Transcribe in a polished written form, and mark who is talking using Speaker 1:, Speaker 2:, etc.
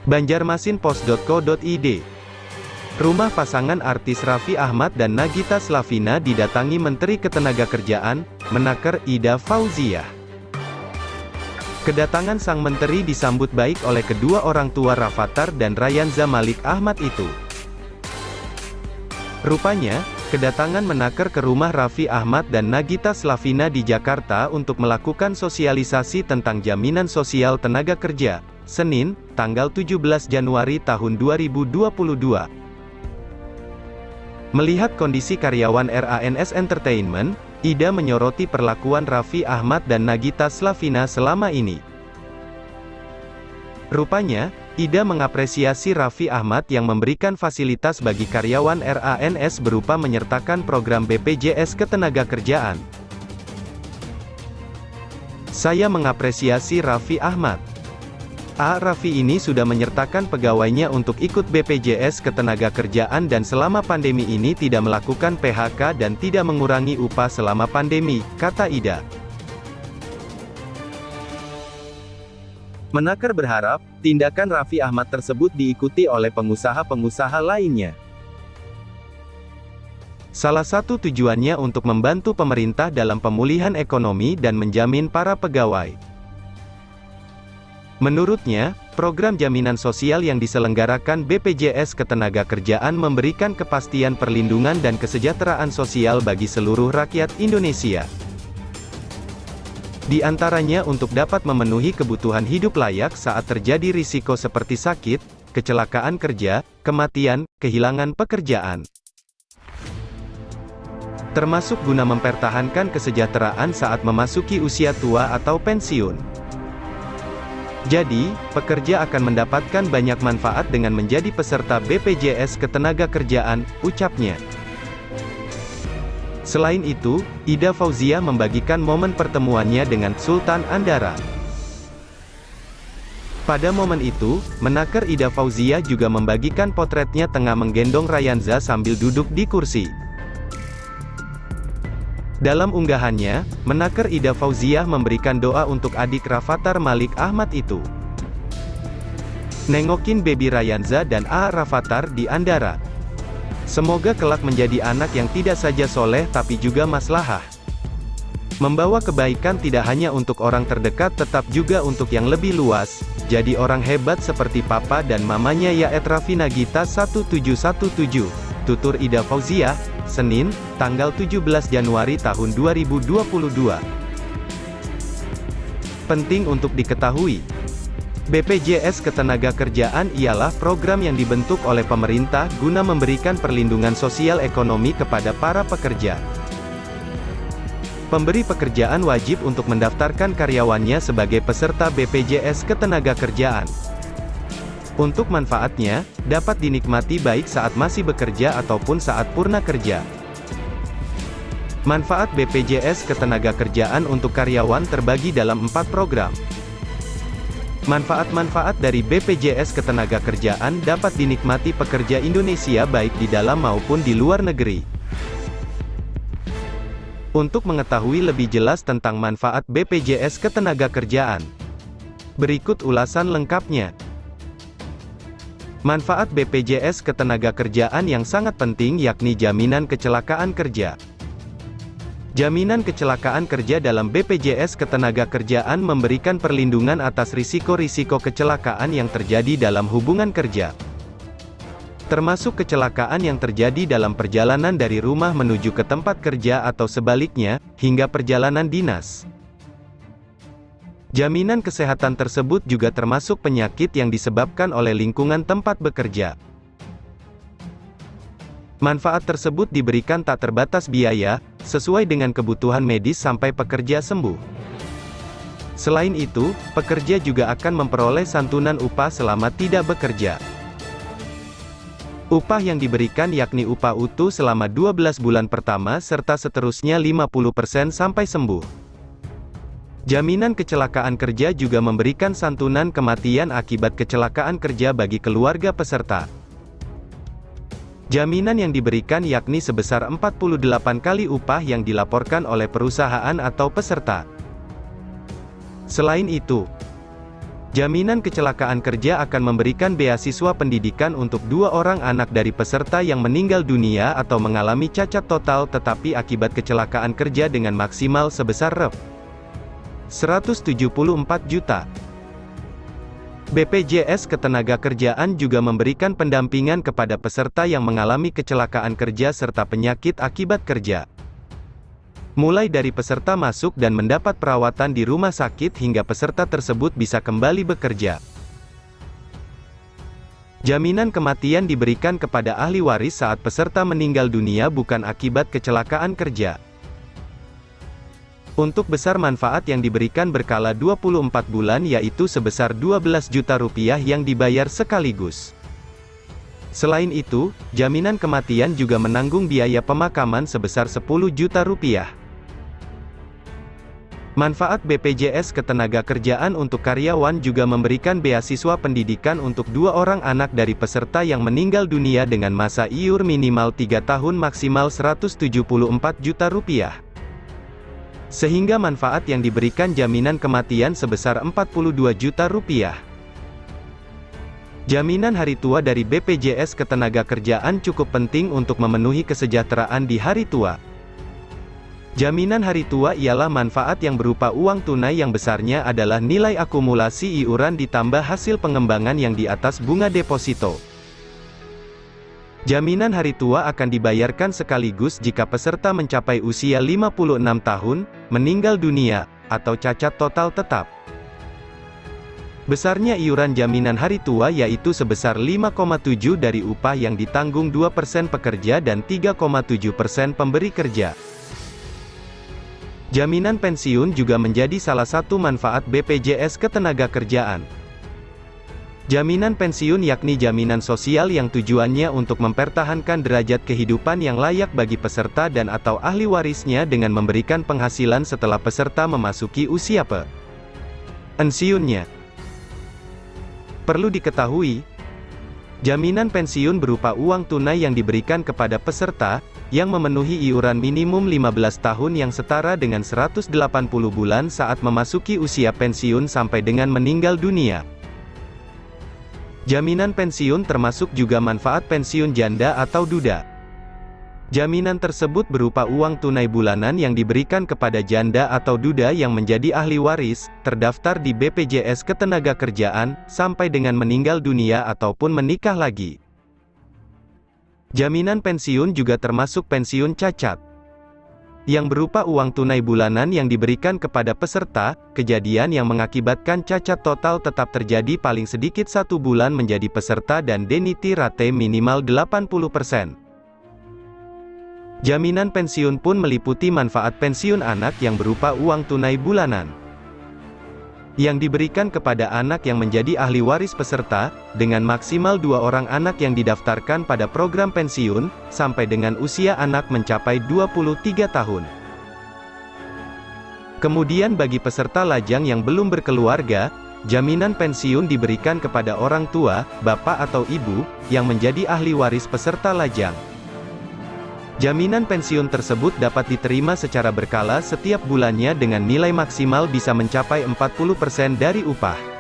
Speaker 1: Banjarmasinpost.co.id. Rumah pasangan artis Raffi Ahmad dan Nagita Slavina didatangi Menteri Ketenagakerjaan, Menaker, Ida Fauziah. Kedatangan sang menteri disambut baik oleh kedua orang tua Rafattar dan Rayanza Malik Ahmad itu. Rupanya, kedatangan Menaker ke rumah Raffi Ahmad dan Nagita Slavina di Jakarta untuk melakukan sosialisasi tentang jaminan sosial tenaga kerja, Senin, tanggal 17 Januari tahun 2022. Melihat kondisi karyawan RANS Entertainment, Ida menyoroti perlakuan Raffi Ahmad dan Nagita Slavina selama ini. Rupanya, Ida mengapresiasi Raffi Ahmad yang memberikan fasilitas bagi karyawan RANS berupa menyertakan program BPJS Ketenagakerjaan. "Saya mengapresiasi Raffi Ahmad. Raffi ini sudah menyertakan pegawainya untuk ikut BPJS Ketenagakerjaan dan selama pandemi ini tidak melakukan PHK dan tidak mengurangi upah selama pandemi," kata Ida. Menaker berharap, tindakan Raffi Ahmad tersebut diikuti oleh pengusaha-pengusaha lainnya. Salah satu tujuannya untuk membantu pemerintah dalam pemulihan ekonomi dan menjamin para pegawai. Menurutnya, program jaminan sosial yang diselenggarakan BPJS Ketenagakerjaan memberikan kepastian perlindungan dan kesejahteraan sosial bagi seluruh rakyat Indonesia. Di antaranya untuk dapat memenuhi kebutuhan hidup layak saat terjadi risiko seperti sakit, kecelakaan kerja, kematian, kehilangan pekerjaan. Termasuk guna mempertahankan kesejahteraan saat memasuki usia tua atau pensiun. Jadi, pekerja akan mendapatkan banyak manfaat dengan menjadi peserta BPJS Ketenagakerjaan, ucapnya. Selain itu, Ida Fauziah membagikan momen pertemuannya dengan Sultan Andara. Pada momen itu, Menaker Ida Fauziah juga membagikan potretnya tengah menggendong Rayanza sambil duduk di kursi. Dalam unggahannya, Menaker Ida Fauziah memberikan doa untuk adik Rafattar Malik Ahmad itu. "Nengokin baby Rayanza dan Rafattar di Andara. Semoga kelak menjadi anak yang tidak saja soleh tapi juga maslahah. Membawa kebaikan tidak hanya untuk orang terdekat tetap juga untuk yang lebih luas. Jadi orang hebat seperti papa dan mamanya ya Raffi Nagita 1717, tutur Ida Fauziah, Senin, tanggal 17 Januari tahun 2022. Penting untuk diketahui, BPJS Ketenagakerjaan ialah program yang dibentuk oleh pemerintah guna memberikan perlindungan sosial ekonomi kepada para pekerja. Pemberi pekerjaan wajib untuk mendaftarkan karyawannya sebagai peserta BPJS Ketenagakerjaan. Untuk manfaatnya, dapat dinikmati baik saat masih bekerja ataupun saat purna kerja. Manfaat BPJS Ketenagakerjaan untuk karyawan terbagi dalam 4 program. Manfaat-manfaat dari BPJS Ketenagakerjaan dapat dinikmati pekerja Indonesia baik di dalam maupun di luar negeri. Untuk mengetahui lebih jelas tentang manfaat BPJS Ketenagakerjaan, berikut ulasan lengkapnya. Manfaat BPJS Ketenagakerjaan yang sangat penting yakni jaminan kecelakaan kerja. Jaminan kecelakaan kerja dalam BPJS Ketenagakerjaan memberikan perlindungan atas risiko-risiko kecelakaan yang terjadi dalam hubungan kerja. Termasuk kecelakaan yang terjadi dalam perjalanan dari rumah menuju ke tempat kerja atau sebaliknya, hingga perjalanan dinas. Jaminan kesehatan tersebut juga termasuk penyakit yang disebabkan oleh lingkungan tempat bekerja. Manfaat tersebut diberikan tak terbatas biaya, sesuai dengan kebutuhan medis sampai pekerja sembuh. Selain itu, pekerja juga akan memperoleh santunan upah selama tidak bekerja. Upah yang diberikan yakni upah utuh selama 12 bulan pertama serta seterusnya 50% sampai sembuh. Jaminan kecelakaan kerja juga memberikan santunan kematian akibat kecelakaan kerja bagi keluarga peserta. Jaminan yang diberikan yakni sebesar 48 kali upah yang dilaporkan oleh perusahaan atau peserta. Selain itu, Jaminan kecelakaan kerja akan memberikan beasiswa pendidikan untuk 2 orang anak dari peserta yang meninggal dunia atau mengalami cacat total tetapi akibat kecelakaan kerja dengan maksimal sebesar Rp174 juta. BPJS Ketenagakerjaan juga memberikan pendampingan kepada peserta yang mengalami kecelakaan kerja serta penyakit akibat kerja. Mulai dari peserta masuk dan mendapat perawatan di rumah sakit hingga peserta tersebut bisa kembali bekerja. Jaminan kematian diberikan kepada ahli waris saat peserta meninggal dunia bukan akibat kecelakaan kerja. Untuk besar manfaat yang diberikan berkala 24 bulan yaitu sebesar Rp12 juta yang dibayar sekaligus. Selain itu, jaminan kematian juga menanggung biaya pemakaman sebesar Rp10 juta. Manfaat BPJS Ketenagakerjaan untuk karyawan juga memberikan beasiswa pendidikan untuk 2 orang anak dari peserta yang meninggal dunia dengan masa iur minimal 3 tahun maksimal Rp174 juta. Sehingga manfaat yang diberikan jaminan kematian sebesar Rp42 juta. Jaminan hari tua dari BPJS Ketenagakerjaan cukup penting untuk memenuhi kesejahteraan di hari tua. Jaminan hari tua ialah manfaat yang berupa uang tunai yang besarnya adalah nilai akumulasi iuran ditambah hasil pengembangan yang di atas bunga deposito. Jaminan hari tua akan dibayarkan sekaligus jika peserta mencapai usia 56 tahun, meninggal dunia, atau cacat total tetap. Besarnya iuran jaminan hari tua yaitu sebesar 5,7 dari upah yang ditanggung 2% pekerja dan 3,7% pemberi kerja. Jaminan pensiun juga menjadi salah satu manfaat BPJS Ketenagakerjaan. Jaminan pensiun yakni jaminan sosial yang tujuannya untuk mempertahankan derajat kehidupan yang layak bagi peserta dan atau ahli warisnya dengan memberikan penghasilan setelah peserta memasuki usia pensiunnya. Perlu diketahui, jaminan pensiun berupa uang tunai yang diberikan kepada peserta, yang memenuhi iuran minimum 15 tahun yang setara dengan 180 bulan saat memasuki usia pensiun sampai dengan meninggal dunia. Jaminan pensiun termasuk juga manfaat pensiun janda atau duda. Jaminan tersebut berupa uang tunai bulanan yang diberikan kepada janda atau duda yang menjadi ahli waris, terdaftar di BPJS Ketenagakerjaan, sampai dengan meninggal dunia ataupun menikah lagi. Jaminan pensiun juga termasuk pensiun cacat, yang berupa uang tunai bulanan yang diberikan kepada peserta, kejadian yang mengakibatkan cacat total tetap terjadi paling sedikit 1 bulan menjadi peserta dan deniti rate minimal 80%. Jaminan pensiun pun meliputi manfaat pensiun anak yang berupa uang tunai bulanan, yang diberikan kepada anak yang menjadi ahli waris peserta, dengan maksimal 2 orang anak yang didaftarkan pada program pensiun, sampai dengan usia anak mencapai 23 tahun. Kemudian bagi peserta lajang yang belum berkeluarga, jaminan pensiun diberikan kepada orang tua, bapak atau ibu, yang menjadi ahli waris peserta lajang. Jaminan pensiun tersebut dapat diterima secara berkala setiap bulannya dengan nilai maksimal bisa mencapai 40% dari upah.